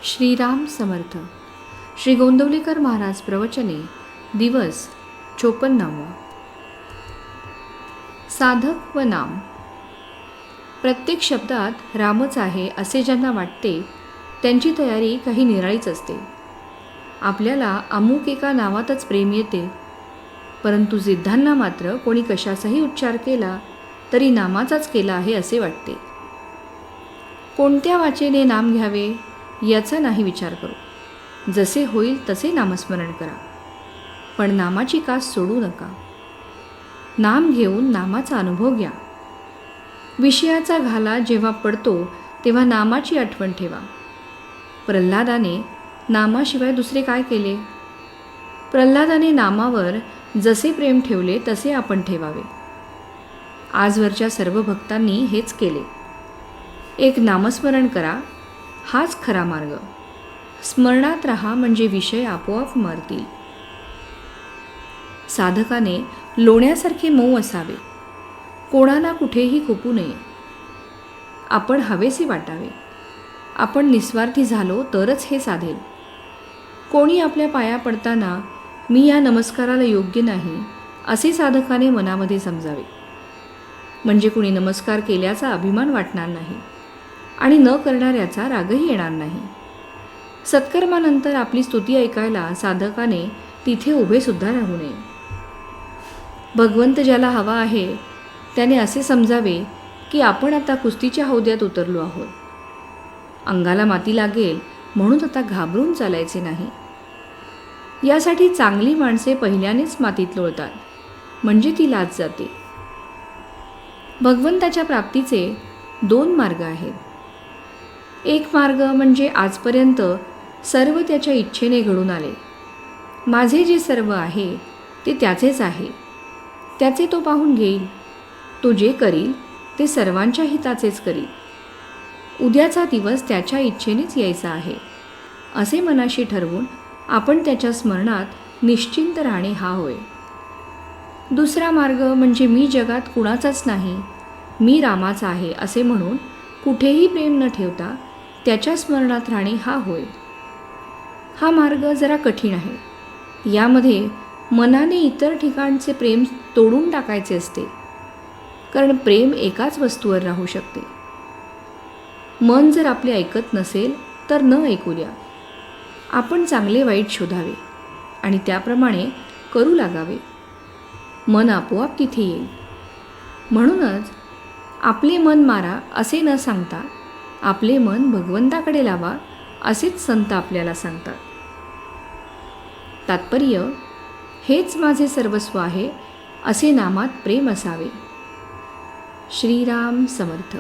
श्रीराम समर्थ. श्री गोंदवलेकर महाराज प्रवचने. दिवस 54. साधक व नाम. प्रत्येक शब्दात रामच आहे असे ज्यांना वाटते त्यांची तयारी काही निराळीच असते. आपल्याला अमुक एका नावातच प्रेम येते, परंतु जिद्धांना मात्र कोणी कशाचाही उच्चार केला तरी नामाचाच केला आहे असे वाटते. कोणत्या वाचेने नाम घ्यावे याचा नाही विचार करू. जसे होईल तसे नामस्मरण करा, पण नामाची कास सोडू नका. नाम घेऊन नामाचा अनुभव घ्या. विषयाचा घाला जेव्हा पडतो तेव्हा नामाची आठवण ठेवा. प्रल्हादाने नामाशिवाय दुसरे काय केले? प्रल्हादाने नामावर जसे प्रेम ठेवले तसे आपण ठेवावे. आजवरच्या सर्व भक्तांनी हेच केले. एक नामस्मरण करा, हाच खरा मार्ग. स्मरणात राहा म्हणजे विषय आपोआप मरतील. साधकाने लोण्यासारखे मऊ असावे. कोणाला कुठेही खुपू नये. आपण हवेसे वाटावे. आपण निस्वार्थी झालो तरच हे साधेल. कोणी आपल्या पाया पडताना मी या नमस्काराला योग्य नाही असे साधकाने मनामध्ये समजावे. म्हणजे कुणी नमस्कार केल्याचा अभिमान वाटणार नाही आणि न करणाऱ्याचा रागही येणार नाही. सत्कर्मानंतर आपली स्तुती ऐकायला साधकाने तिथे उभे सुद्धा राहू नये. भगवंत ज्याला हवा आहे त्याने असे समजावे की आपण आता कुस्तीच्या हौद्यात उतरलो आहोत. अंगाला माती लागेल म्हणून आता घाबरून चालायचे नाही. यासाठी चांगली माणसे पहिल्यानेच मातीत लोळतात, म्हणजे ती लाज जाते. भगवंताच्या प्राप्तीचे 2 मार्ग आहेत. एक मार्ग म्हणजे आजपर्यंत सर्व त्याच्या इच्छेने घडून आले. माझे जे सर्व आहे ते त्याचेच आहे, त्याचे तो पाहून घेईल. तो जे करील ते सर्वांच्या हिताचेच करील. उद्याचा दिवस त्याच्या इच्छेनेच यायचा आहे असे मनाशी ठरवून आपण त्याच्या स्मरणात निश्चिंत राहणे हा होय. दुसरा मार्ग म्हणजे मी जगात कुणाचाच नाही, मी रामाचा आहे असे म्हणून कुठेही प्रेम न ठेवता त्याच्या स्मरणात राहणे हा होय. हा मार्ग जरा कठीण आहे. यामध्ये मनाने इतर ठिकाणचे प्रेम तोडून टाकायचे असते, कारण प्रेम एकाच वस्तूवर राहू शकते. मन जर आपले ऐकत नसेल तर न ऐकू द्या. आपण चांगले वाईट शोधावे आणि त्याप्रमाणे करू लागावे. मन आपोआप तिथे येईल. म्हणूनच आपले मन मारा असे न सांगता आपले मन भगवंताकडे लावा असेच संत आपल्याला सांगतात. तात्पर्य हेच माझे सर्वस्व आहे असे नामात प्रेम असावे. श्रीराम समर्थ.